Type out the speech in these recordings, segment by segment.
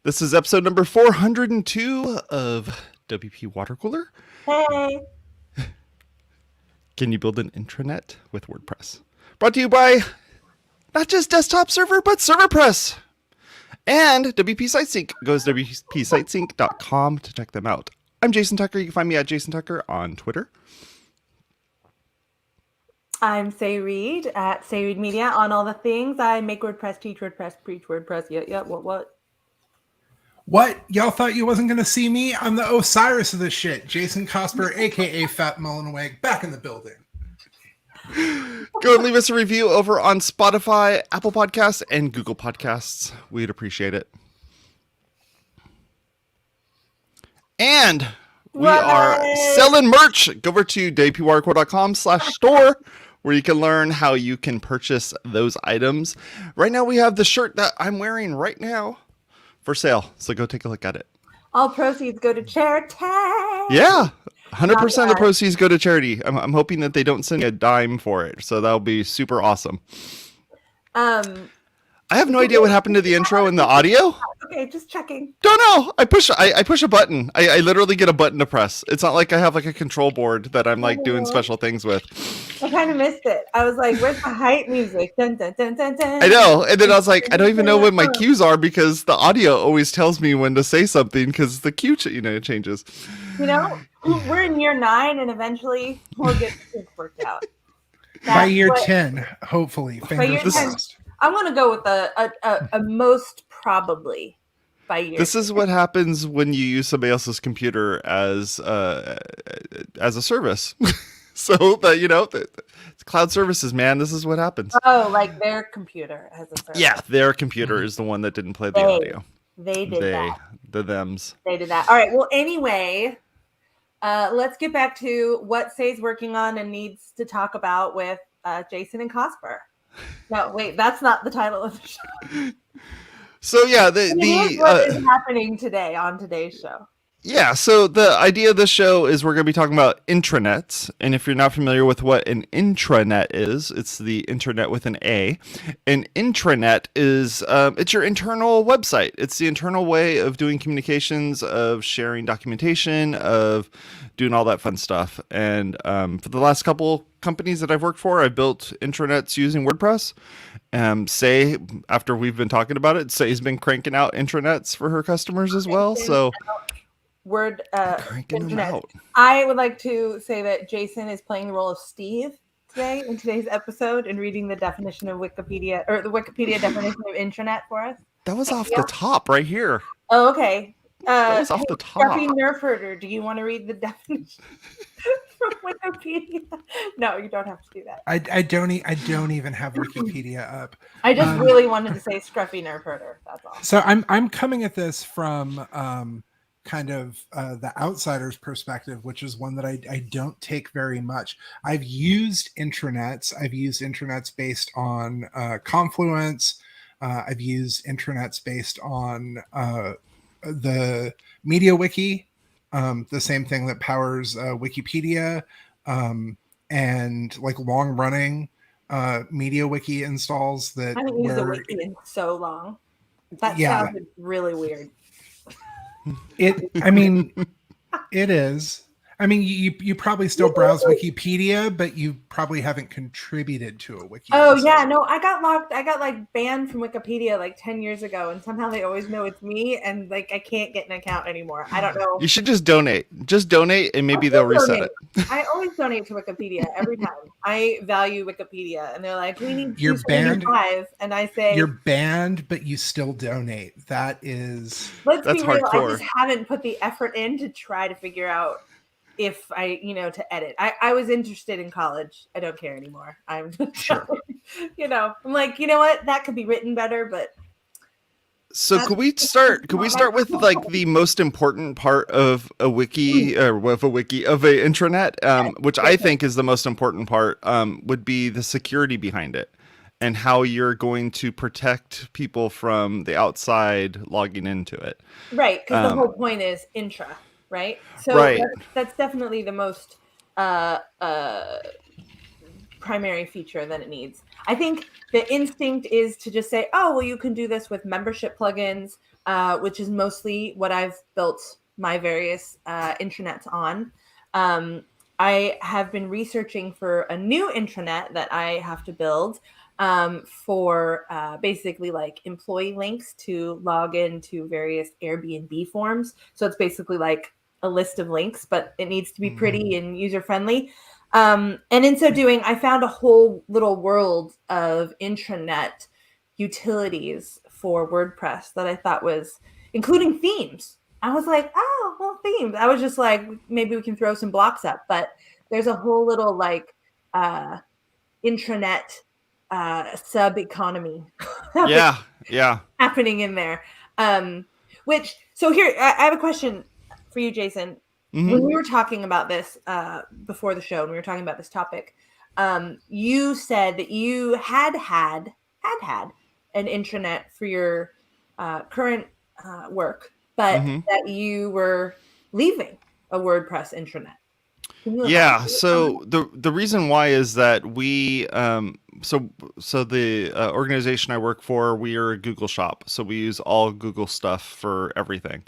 This is episode number 402 of WP Watercooler. Hey. Can you build an intranet with WordPress? Brought to you by not just Desktop Server, but ServerPress. And WP SiteSync. Go to WPSiteSync.com to check them out. I'm Jason Tucker. You can find me at Jason Tucker on Twitter. I'm Say Reed at Say Reed Media on all the things. I make WordPress, teach WordPress, preach WordPress. Yeah, what? What? Y'all thought you wasn't going to see me? I'm the Osiris of this shit. Jason Cosper, a.k.a. Fat Mullenweg, back in the building. Go and leave us a review over on Spotify, Apple Podcasts, and Google Podcasts. We'd appreciate it. And we are selling merch. Go over to WPwatercooler.com/store where you can learn how you can purchase those items. Right now we have the shirt that I'm wearing right now for sale. So go take a look at it. All proceeds go to charity. Yeah. 100% of the proceeds go to charity. I'm hoping that they don't send me a dime for it. So that'll be super awesome. I have no idea what happened to the intro and the audio. Okay, just checking. Don't know. I push a button. I literally get a button to press. It's not like I have like a control board that I'm like doing special things with. I kind of missed it. I was like, where's the hype music? Dun, dun, dun, dun, dun. I know. And then I was like, I don't even know what my cues are because the audio always tells me when to say something because the cue changes. You know, we're in year 9 and eventually we'll get this worked out. By year 10, hopefully. Fingers crossed. I want to go with a most probably by year. This is what happens when you use somebody else's computer as a service. So that the cloud services, man, this is what happens. Oh, like their computer as a service. Yeah, their computer is the one that didn't play the audio. They did that. The thems. They did that. All right. Well, anyway, let's get back to what Say's working on and needs to talk about with Jason and Cosper. No, wait, that's not the title of the show. So yeah, what is happening today on today's show? Yeah, so the idea of this show is we're going to be talking about intranets, and if you're not familiar with what an intranet is, it's the internet with an A. An intranet is it's your internal website. It's the internal way of doing communications, of sharing documentation, of doing all that fun stuff. And for the last couple companies that I've worked for, I've built intranets using WordPress. Say, after we've been talking about it, Say's been cranking out intranets for her customers as well. So cranking them out. I would like to say that Jason is playing the role of Steve today in today's episode and reading the definition of Wikipedia, or the Wikipedia definition of intranet for us. That was off the top right here. Oh, okay. That was off the top. Scruffy Nerf Herder, do you want to read the definition from Wikipedia? No, you don't have to do that. I don't even have Wikipedia up. I just really wanted to say Scruffy Nerf Herder. That's all. So I'm coming at this from kind of the outsider's perspective, which is one that I don't take very much. I've used intranets. I've used intranets based on Confluence. I've used intranets based on the Media Wiki, the same thing that powers Wikipedia, and like long running Media Wiki installs that I haven't used the Wiki in so long. That sounded really weird. It is. I mean, you probably still browse Wikipedia, but you probably haven't contributed to a wiki. Oh yeah, no, I got like banned from Wikipedia like 10 years ago, and somehow they always know it's me, and like I can't get an account anymore. I don't know. You should just donate. Just donate, and maybe they'll reset it. I always donate to Wikipedia every time. I value Wikipedia, and they're like, "We need you're banned," and I say, "You're banned, but you still donate." That is. Let's be real. Hardcore. I just haven't put the effort in to try to figure out if I, to edit. I was interested in college. I don't care anymore. I'm sure. I'm like, you know what? That could be written better, but. So could we start with like the most important part of a wiki of an intranet, which I think is the most important part, would be the security behind it and how you're going to protect people from the outside logging into it. Right. Because the whole point is intra. Right. So right. That's definitely the most primary feature that it needs. I think the instinct is to just say, oh, well, you can do this with membership plugins. which is mostly what I've built my various intranets on. I have been researching for a new intranet that I have to build for basically like employee links to log into various Airbnb forms. So it's basically like a list of links, but it needs to be pretty and user friendly. And in so doing, I found a whole little world of intranet utilities for WordPress that I thought was, including themes. I was like, oh, well, themes. I was just like, maybe we can throw some blocks up, but there's a whole little like intranet sub economy happening in there. So here, I have a question for you, Jason. When we were talking about this before the show, and we were talking about this topic, you said that you had an intranet for your current work, but that you were leaving a WordPress intranet. Yeah. So the reason why is that we so the organization I work for, we are a Google shop, so we use all Google stuff for everything.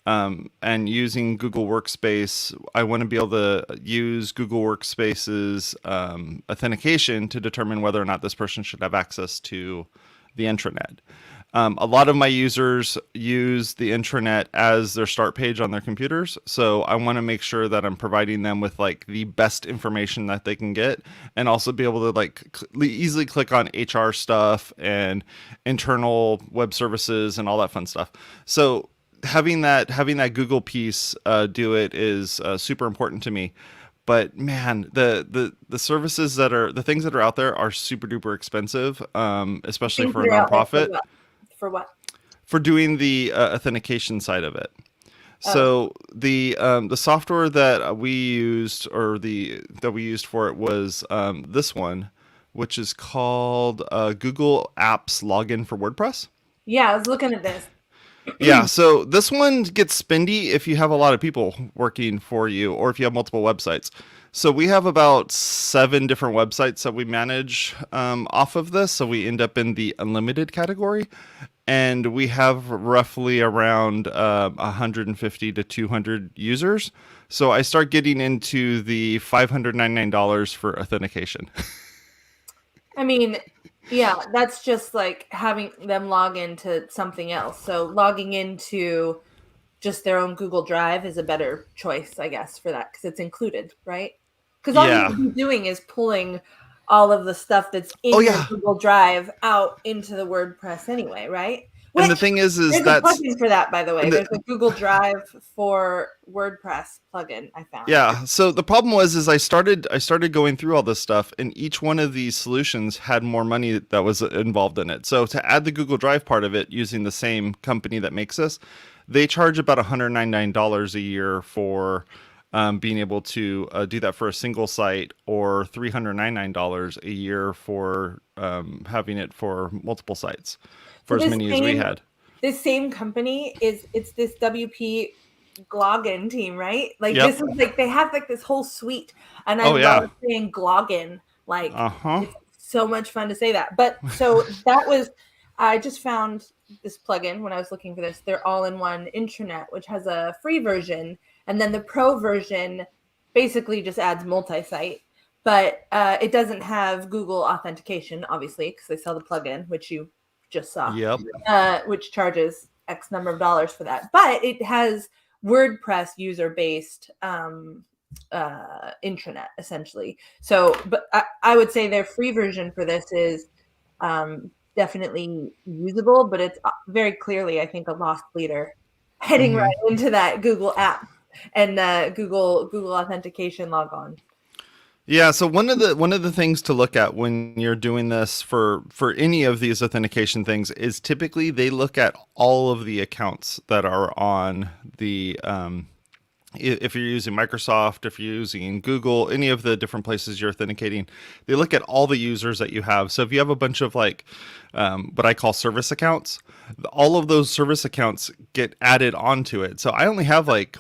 And using Google Workspace, I want to be able to use Google Workspace's authentication to determine whether or not this person should have access to the intranet. A lot of my users use the intranet as their start page on their computers. So I want to make sure that I'm providing them with like the best information that they can get, and also be able to like easily click on HR stuff and internal web services and all that fun stuff. So having that Google piece do it is super important to me. But man, the services that are the things that are out there are super duper expensive, especially for a nonprofit. For what? For doing the authentication side of it. So the software that we used, or that we used for it, was this one, which is called Google Apps Login for WordPress. Yeah, I was looking at this. Yeah, so this one gets spendy if you have a lot of people working for you, or if you have multiple websites. So we have about 7 different websites that we manage off of this. So we end up in the unlimited category, and we have roughly around 150 to 200 users. So I start getting into the $599 for authentication. I mean, yeah, that's just like having them log into something else. So logging into just their own Google Drive is a better choice, I guess, for that, because it's included, right? Because all you're doing is pulling all of the stuff that's in your Google Drive out into the WordPress anyway, right? And the thing is there's that's a plugin for that, by the way. There's a Google Drive for WordPress plugin I found. Yeah. So the problem was I started going through all this stuff, and each one of these solutions had more money that was involved in it. So to add the Google Drive part of it, using the same company that makes this, they charge about $199 a year for being able to do that for a single site, or $399 a year for having it for multiple sites, for as many as we had. This same company it's this WP Glogin team, right? Like this is like they have like this whole suite, and I love saying Glogin. Like it's so much fun to say that. But so that was, I just found this plugin when I was looking for this. They're all-in-one intranet, which has a free version, and then the pro version basically just adds multi-site, but it doesn't have Google authentication, obviously, because they sell the plugin, which you just saw. Which charges X number of dollars for that, but it has WordPress user-based intranet essentially. So, but I would say their free version for this is definitely usable, but it's very clearly, I think, a lost leader heading right into that Google app and Google authentication logon. Yeah, so one of the things to look at when you're doing this for any of these authentication things is typically they look at all of the accounts that are on the if you're using Microsoft, if you're using Google, any of the different places you're authenticating, they look at all the users that you have. So if you have a bunch of like what I call service accounts, all of those service accounts get added onto it. So I only have like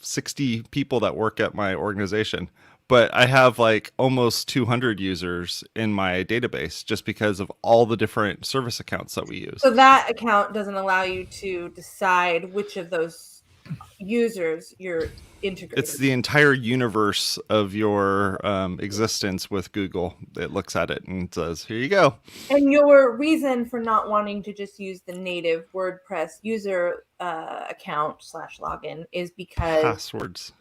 60 people that work at my organization, but I have like almost 200 users in my database just because of all the different service accounts that we use. So that account doesn't allow you to decide which of those users you're integrated. It's the entire universe of your existence with Google. It looks at it and says, here you go. And your reason for not wanting to just use the native WordPress user account / login is because Passwords.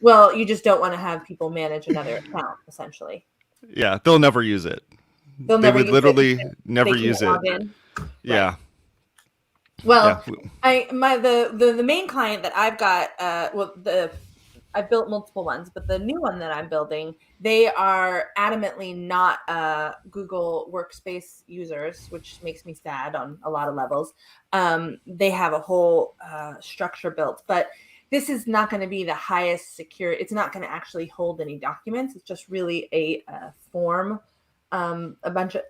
you just don't want to have people manage another account, essentially. Yeah, they'll never use it. They would literally never use it. Yeah. Right. Well, yeah. The main client that I've got, I've built multiple ones, but the new one that I'm building, they are adamantly not Google Workspace users, which makes me sad on a lot of levels. They have a whole structure built, but this is not going to be the highest secure. It's not going to actually hold any documents. It's just really a form,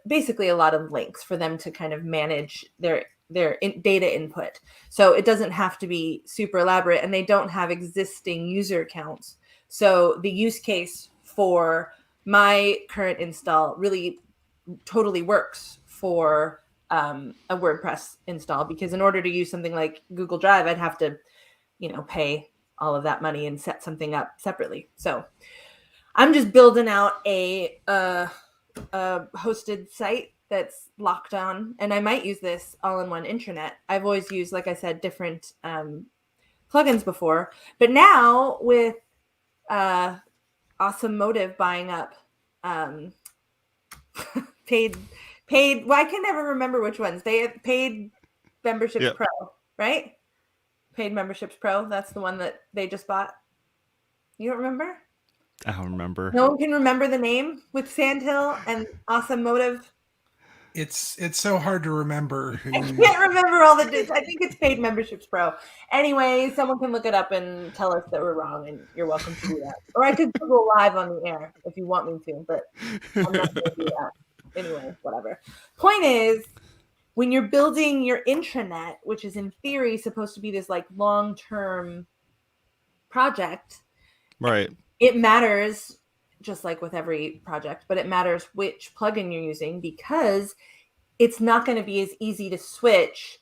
basically a lot of links for them to kind of manage their data input. So it doesn't have to be super elaborate, and they don't have existing user accounts. So the use case for my current install really totally works for a WordPress install, because in order to use something like Google Drive, I'd have to, pay all of that money and set something up separately. So I'm just building out a hosted site that's locked on, and I might use this all in One Intranet. I've always used, like I said, different plugins before, but now with Awesome Motive buying up paid. Well, I can never remember which ones. They have Paid Memberships Pro, right? Paid Memberships Pro. That's the one that they just bought. You don't remember? I don't remember. No one can remember the name with Sandhill and Awesome Motive. It's so hard to remember. I can't remember all the. I think it's Paid Memberships Pro. Anyway, someone can look it up and tell us that we're wrong, and you're welcome to do that. Or I could Google live on the air if you want me to, but I'm not going to do that. Anyway, whatever. Point is, when you're building your intranet, which is in theory supposed to be this like long-term project, right? It matters, just like with every project, but it matters which plugin you're using, because it's not going to be as easy to switch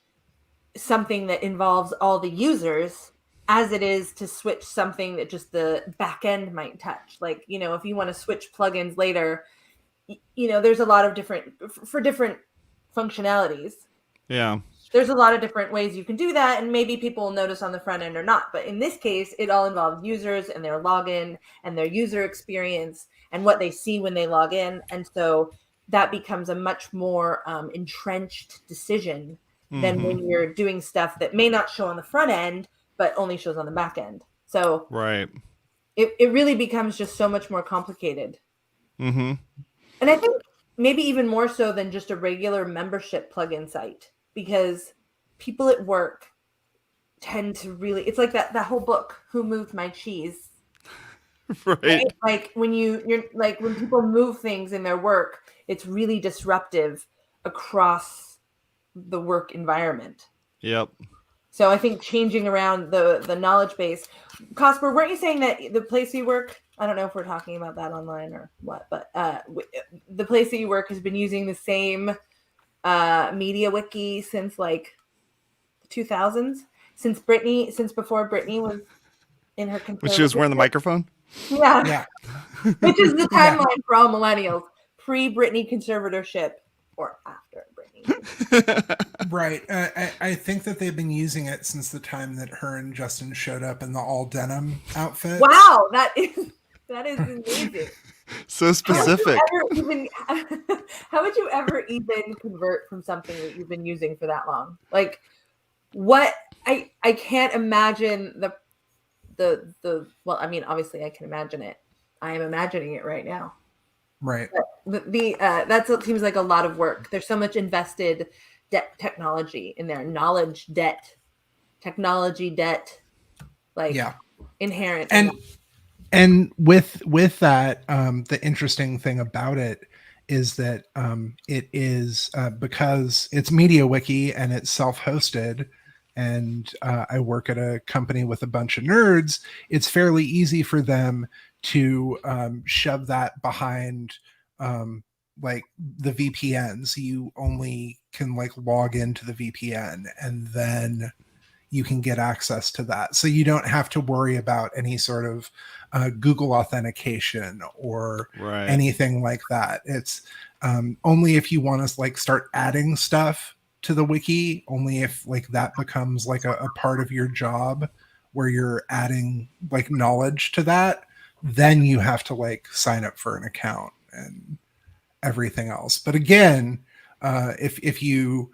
something that involves all the users as it is to switch something that just the back end might touch. Like, if you want to switch plugins later, there's a lot of different functionalities. Yeah. There's a lot of different ways you can do that, and maybe people will notice on the front end or not. But in this case, it all involves users and their login and their user experience and what they see when they log in. And so that becomes a much more entrenched decision than when you're doing stuff that may not show on the front end, but only shows on the back end. So right. It really becomes just so much more complicated. Mm-hmm. And I think maybe even more so than just a regular membership plugin site, because people at work tend to really, it's like that whole book, Who Moved My Cheese? Right. Like when when people move things in their work, it's really disruptive across the work environment. Yep. So I think changing around the knowledge base. Cosper, weren't you saying that the place you work, I don't know if we're talking about that online or what, but the place that you work has been using the same media wiki since like the 2000s, since before Britney was in her when she was wearing the microphone? Yeah. Which is the timeline for all millennials, pre-Britney conservatorship or after Britney. Right. I think that they've been using it since the time that her and Justin showed up in the all denim outfit. Wow, that is amazing. So specific. How would you ever even convert from something that you've been using for that long? Like, what? I can't imagine the well, I mean, obviously I can imagine it. I am imagining it right now. Right. But that's what seems like a lot of work. There's so much invested technology in there, knowledge debt, technology debt, like inherent. And with that, the interesting thing about it is that it is because it's MediaWiki and it's self-hosted, and I work at a company with a bunch of nerds. It's fairly easy for them to shove that behind like the VPNs. You only can like log into the VPN and then you can get access to that. So you don't have to worry about any sort of Google authentication or anything like that. It's only if you want to like start adding stuff to the wiki, only if like that becomes like a part of your job where you're adding like knowledge to that, then you have to like sign up for an account and everything else. But again, if you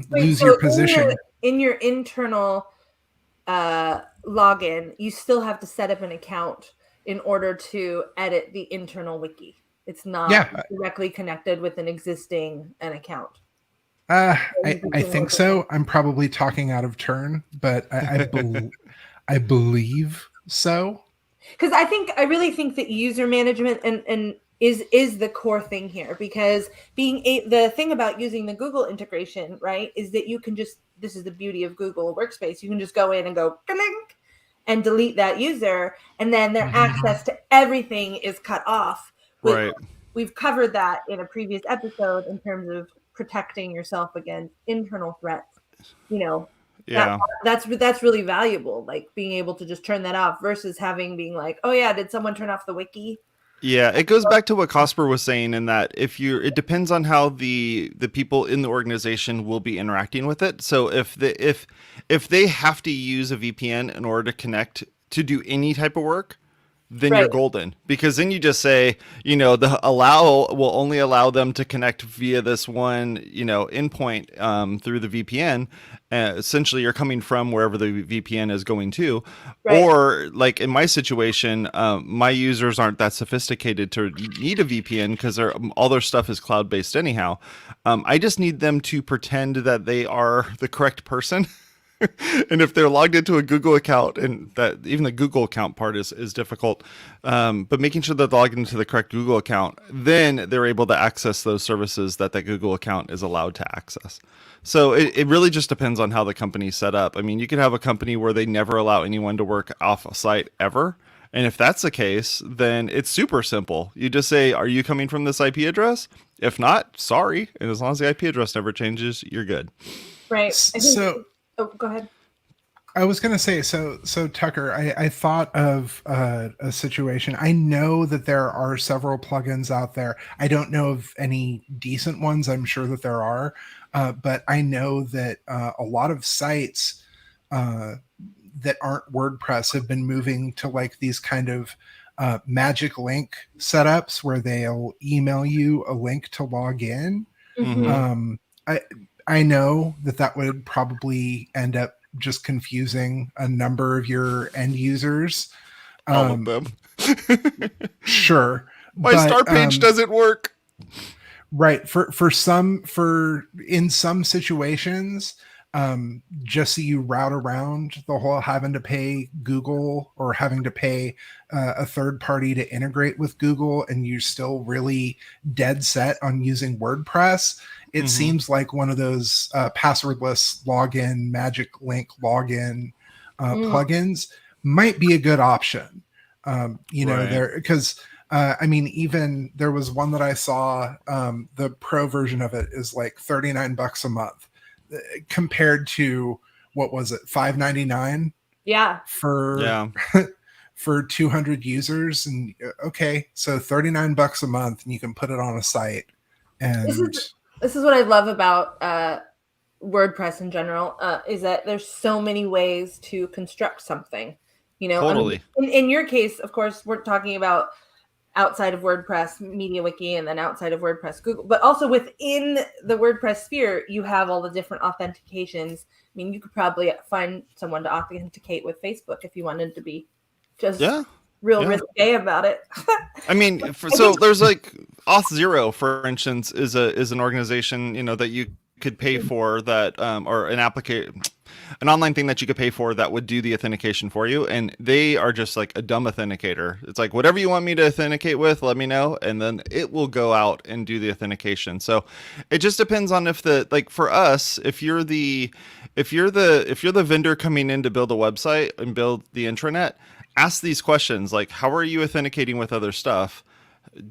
lose your position in your internal login, you still have to set up an account in order to edit the internal wiki. It's not directly connected with an existing account. I think so. I'm probably talking out of turn, but I believe so. Because I really think that user management and is the core thing here, because the thing about using the Google integration, right, is that you can just, this is the beauty of Google Workspace, you can just go in and go clink and delete that user, and then their access to everything is cut off. We've covered that in a previous episode in terms of protecting yourself against internal threats. You know, that's really valuable, like being able to just turn that off versus being like, oh yeah, did someone turn off the wiki? Yeah, it goes back to what Cosper was saying in that it depends on how the people in the organization will be interacting with it. So if they have to use a VPN in order to connect to do any type of work, then you're golden, because then you just say, the allow will only allow them to connect via this one, endpoint through the VPN. Essentially, you're coming from wherever the VPN is going to, or like in my situation, my users aren't that sophisticated to need a VPN because all their stuff is cloud based anyhow. I just need them to pretend that they are the correct person. And if they're logged into a Google account, and that even the Google account part is difficult, but making sure that they're logged into the correct Google account, then they're able to access those services that Google account is allowed to access. So it really just depends on how the company's set up. I mean, you could have a company where they never allow anyone to work off a site ever. And if that's the case, then it's super simple. You just say, are you coming from this IP address? If not, sorry. And as long as the IP address never changes, you're good. Right. Oh, go ahead. I was going to say, so Tucker, I thought of a situation. I know that there are several plugins out there. I don't know of any decent ones. I'm sure that there are, but I know that a lot of sites that aren't WordPress have been moving to like these kind of magic link setups where they'll email you a link to log in. Mm-hmm. I know that would probably end up just confusing a number of your end users. All of them. Sure. My star page doesn't work. Right. In some situations, just so you route around the whole having to pay Google or having to pay a third party to integrate with Google, and you're still really dead set on using WordPress. It seems like one of those passwordless login, magic link login plugins might be a good option. There, because I mean, even there was one that I saw, the pro version of it is like $39 a month compared to, what was it, $5.99? Yeah. For 200 users. And okay, so $39 a month and you can put it on a site. And this is what I love about WordPress in general, is that there's so many ways to construct something. Totally. I mean, in your case, of course, we're talking about outside of WordPress, MediaWiki, and then outside of WordPress, Google. But also within the WordPress sphere, you have all the different authentications. I mean, you could probably find someone to authenticate with Facebook if you wanted to be just risque about it. I mean, so there's like Auth0, for instance, is an organization, that you could pay for that, or an online thing that you could pay for that would do the authentication for you. And they are just like a dumb authenticator. It's like, whatever you want me to authenticate with, let me know. And then it will go out and do the authentication. So it just depends on for us, if you're the vendor coming in to build a website and build the intranet, ask these questions like, how are you authenticating with other stuff?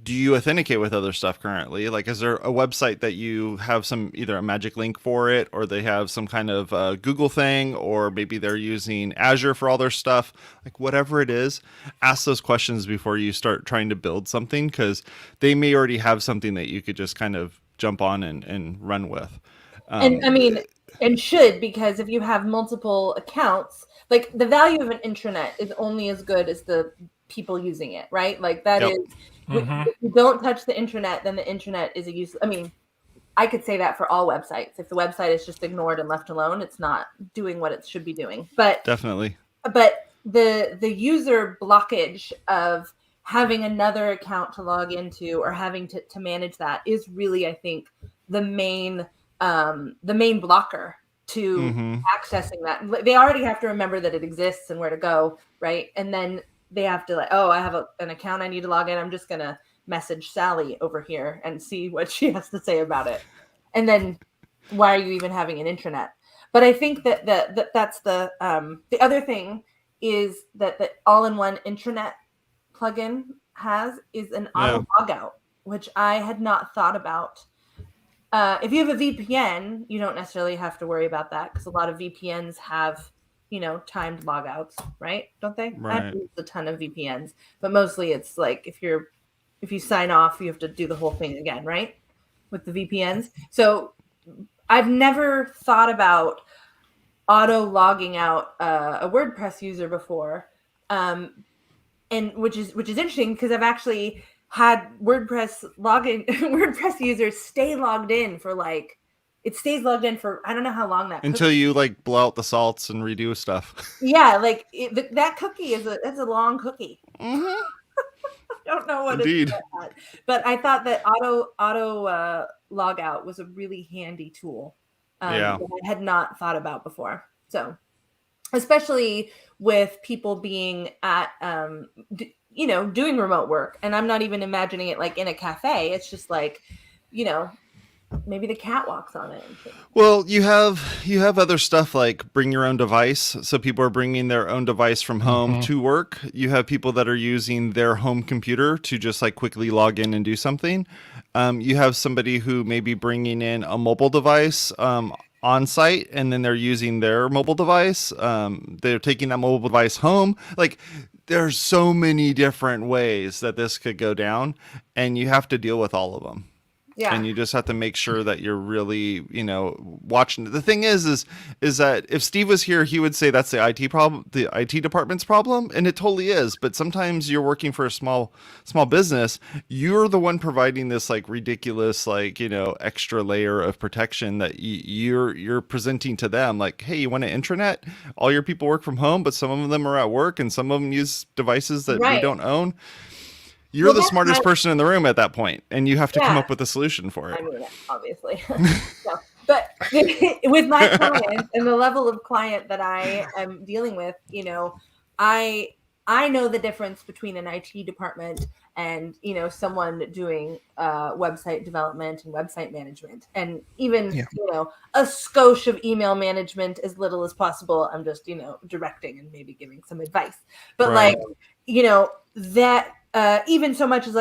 Do you authenticate with other stuff currently? Like, is there a website that you have some, either a magic link for it, or they have some kind of Google thing, or maybe they're using Azure for all their stuff? Like, whatever it is, ask those questions before you start trying to build something, because they may already have something that you could just kind of jump on and run with. And I mean, and should, because if you have multiple accounts, like the value of an intranet is only as good as the people using it, right? Like that Yep. is, if you don't touch the intranet, then the intranet is a use. I mean, I could say that for all websites. If the website is just ignored and left alone, it's not doing what it should be doing. But Definitely. But the user blockage of having another account to log into or having to manage that is really, I think, the main blocker to accessing that. They already have to remember that it exists and where to go, right? And then they have to like, oh, I have an account I need to log in. I'm just going to message Sally over here and see what she has to say about it. And then why are you even having an intranet? But I think that that's the other thing is that the all-in-one intranet plugin is an auto logout, which I had not thought about. If you have a VPN, you don't necessarily have to worry about that, because a lot of VPNs have, timed logouts, right? Don't they? Right. I've used a ton of VPNs, but mostly it's like if you sign off, you have to do the whole thing again, right? With the VPNs. So I've never thought about auto logging out a WordPress user before, and which is interesting, because I've actually had WordPress users stay logged in for it stays logged in for I don't know how long until you like blow out the salts and redo stuff. Yeah, like that cookie it's a long cookie. I don't know what Indeed. it's but I thought that auto logout was a really handy tool that I had not thought about before. So, especially with people being at doing remote work, and I'm not even imagining it like in a cafe. It's just like, maybe the cat walks on it. Well, you have other stuff like bring your own device. So people are bringing their own device from home to work. You have people that are using their home computer to just like quickly log in and do something. You have somebody who may be bringing in a mobile device on site, and then they're using their mobile device. They're taking that mobile device home. Like, there's so many different ways that this could go down, and you have to deal with all of them. Yeah. And you just have to make sure that you're really, watching. The thing is that if Steve was here, he would say that's the IT problem, the IT department's problem. And it totally is. But sometimes you're working for a small business. You're the one providing this like ridiculous, extra layer of protection that you're presenting to them. Like, hey, you want an intranet? All your people work from home, but some of them are at work and some of them use devices that we don't own. You're the smartest person in the room at that point, and you have to come up with a solution for it. I mean, obviously. But with my clients and the level of client that I am dealing with, I know the difference between an IT department and, someone doing website development and website management, and even, a skosh of email management as little as possible. I'm just, directing and maybe giving some advice. But that... even so much as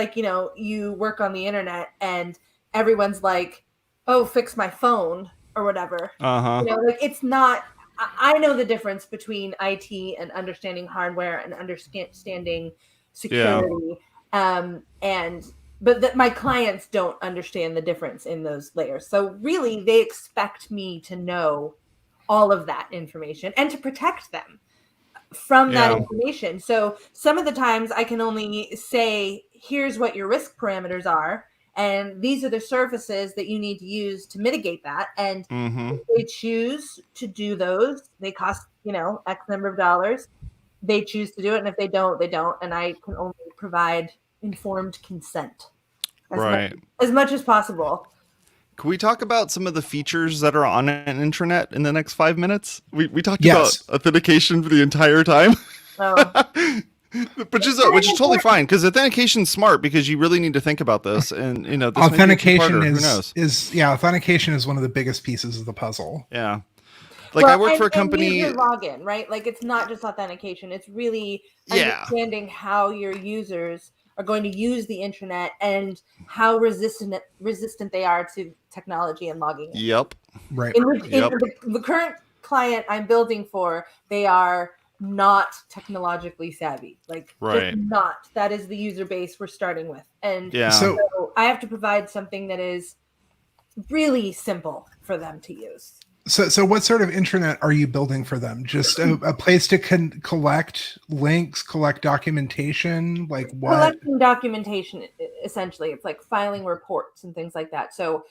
you work on the internet and everyone's like, oh, fix my phone or whatever. It's not, I know the difference between IT and understanding hardware and understanding security. But that my clients don't understand the difference in those layers. So really they expect me to know all of that information and to protect them from that information. So some of the times I can only say, here's what your risk parameters are, and these are the services that you need to use to mitigate that. And if they choose to do those, they cost, X number of dollars. They choose to do it. And if they don't, they don't. And I can only provide informed consent as much as possible. Can we talk about some of the features that are on an intranet in the next 5 minutes? We talked about authentication for the entire time, which is totally fine, because authentication is smart, because you really need to think about this. And this authentication who knows? authentication is one of the biggest pieces of the puzzle. Yeah. Like I work for a and company. user login, right? Like it's not just authentication. It's really understanding how your users are going to use the intranet and how resistant they are to technology and logging in. Yep. Right. In the current client I'm building for, they are not technologically savvy. Like just not. That is the user base we're starting with. And so I have to provide something that is really simple for them to use. So what sort of intranet are you building for them? Just a place to collect links, collect documentation, like what? Collecting documentation, essentially. It's like filing reports and things like that. So,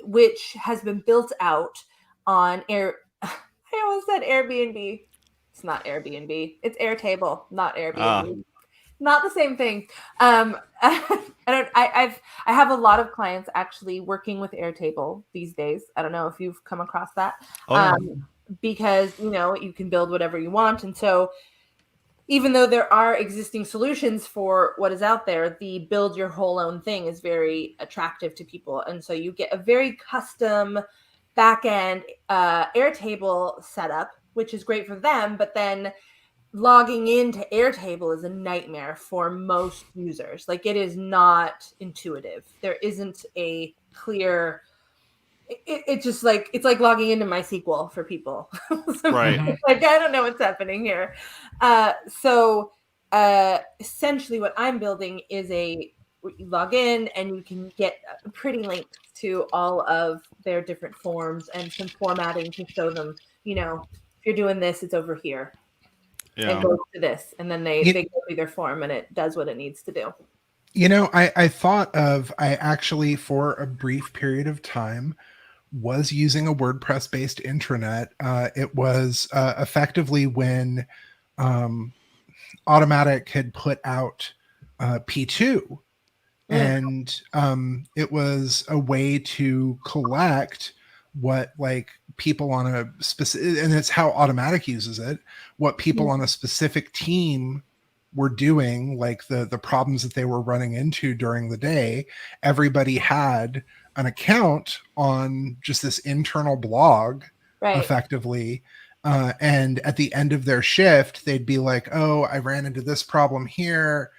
which has been built out on I almost said Airbnb. It's not Airbnb. It's Airtable, not Airbnb. Not the same thing. I have a lot of clients actually working with Airtable these days. I don't know if you've come across that. Because you can build whatever you want. And so even though there are existing solutions for what is out there, the build your whole own thing is very attractive to people. And so you get a very custom back-end Airtable setup, which is great for them, but then logging into Airtable is a nightmare for most users. Like it is not intuitive. There isn't a clear. It's just like it's like logging into MySQL for people. Right. Like I don't know what's happening here. So essentially, what I'm building is you log in and you can get pretty links to all of their different forms and some formatting to show them. If you're doing this, it's over here. And goes to this, and then they go through their form, and it does what it needs to do. I actually, for a brief period of time, was using a WordPress-based intranet. It was effectively when Automatic had put out P2, and it was a way to collect what people on a specific, and it's how Automatic uses it, what people on a specific team were doing, like the problems that they were running into during the day. Everybody had an account on just this internal blog, effectively. And at the end of their shift, they'd be like, oh, I ran into this problem here.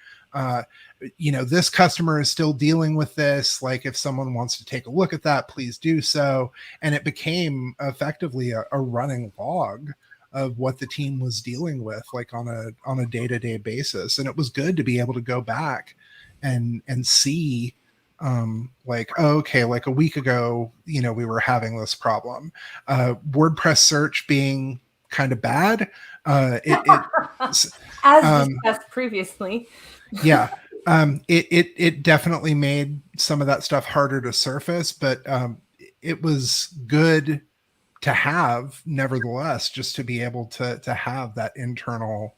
This customer is still dealing with this. Like if someone wants to take a look at that, please do so. And it became effectively a running log of what the team was dealing with, like on a day-to-day basis. And it was good to be able to go back and see like a week ago, we were having this problem. WordPress search being kind of bad. As discussed previously. Yeah. It definitely made some of that stuff harder to surface, but it was good to have, nevertheless, just to be able to have that internal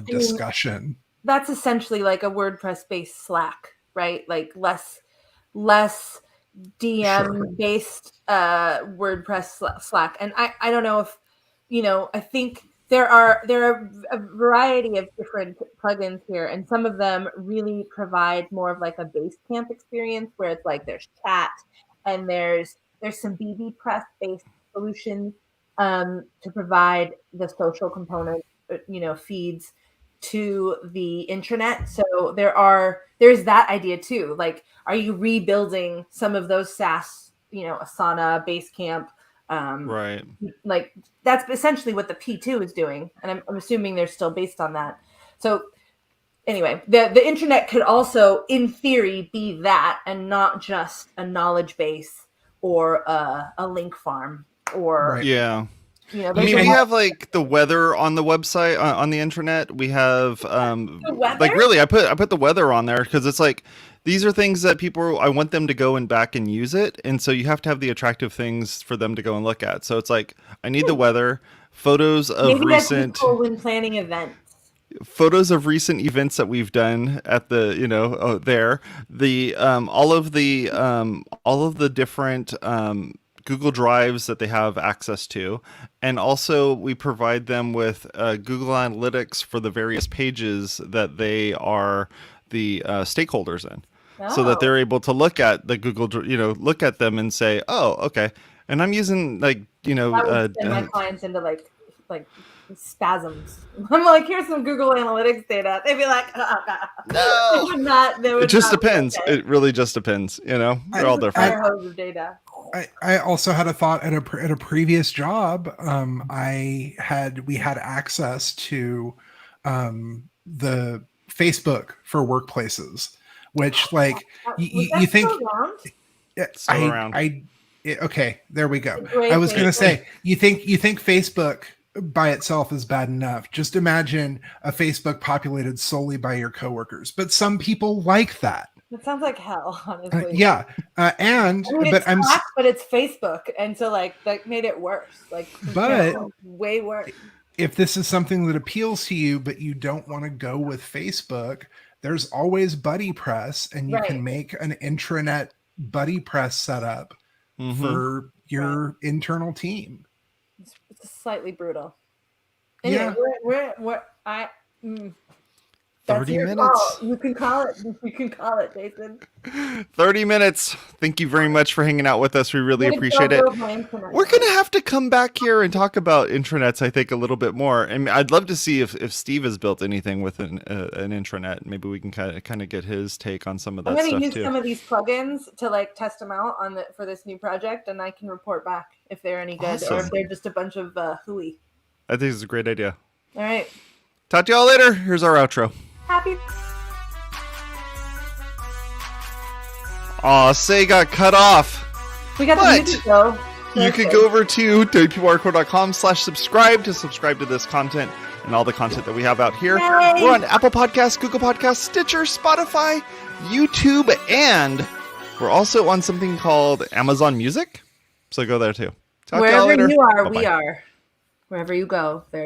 discussion. That's essentially like a WordPress-based Slack, right? Like less DM-based WordPress Slack. And I don't know if, I think there are a variety of different plugins here, and some of them really provide more of like a Basecamp experience where it's like there's chat and there's some BB Press based solutions to provide the social component, feeds to the intranet. So there's that idea too. Like, are you rebuilding some of those SaaS, Asana, Basecamp? Right. Like that's essentially what the P2 is doing, and I'm assuming they're still based on that. So anyway, the intranet could also, in theory, be that, and not just a knowledge base or a link farm or yeah. We have like the weather on the website on the intranet. We have like really, I put the weather on there because it's like these are things that I want them to go and back and use it, and so you have to have the attractive things for them to go and look at. So it's like I need the weather, photos of recent when planning events. Photos of recent events that we've done at the there, the all of the different Google Drives that they have access to, and also we provide them with Google Analytics for the various pages that they are the stakeholders in, so that they're able to look at the Google, look at them and say, oh, okay, And I'm using like, That would send my clients into like spasms. I'm like, here's some Google Analytics data. They'd be like, no. It just depends. Okay. It really just depends. They're all different. Fire hose of data. I also had a thought at a previous job. We had access to the Facebook for workplaces, which like you think still around? Okay, there we go. I was going to say, you think Facebook by itself is bad enough. Just imagine a Facebook populated solely by your coworkers. But some people like that. It sounds like hell, honestly. Yeah, but it's Facebook, and so like that made it worse. Way worse. If this is something that appeals to you, but you don't want to go with Facebook, there's always Buddy Press, and you can make an intranet Buddy Press setup for your internal team. It's slightly brutal. Anyway, yeah. 30 minutes. You can call it, Jason. 30 minutes. Thank you very much for hanging out with us. We really appreciate it. We're going to have to come back here and talk about intranets, I think, a little bit more. And I'd love to see if Steve has built anything with an intranet. Maybe we can kind of get his take on some of that stuff too. I'm going to use some of these plugins to like test them out for this new project, and I can report back if they're any good or if they're just a bunch of hooey. I think it's a great idea. All right. Talk to y'all later. Here's our outro. Happy. Aw, Say got cut off. We got the music though. You could go over to WPwatercooler.com/subscribe to subscribe to this content and all the content that we have out here. Yay! We're on Apple Podcasts, Google Podcasts, Stitcher, Spotify, YouTube, and we're also on something called Amazon Music. So go there too. Talk to y'all later. Wherever you are, Bye-bye. we are. Wherever you go, there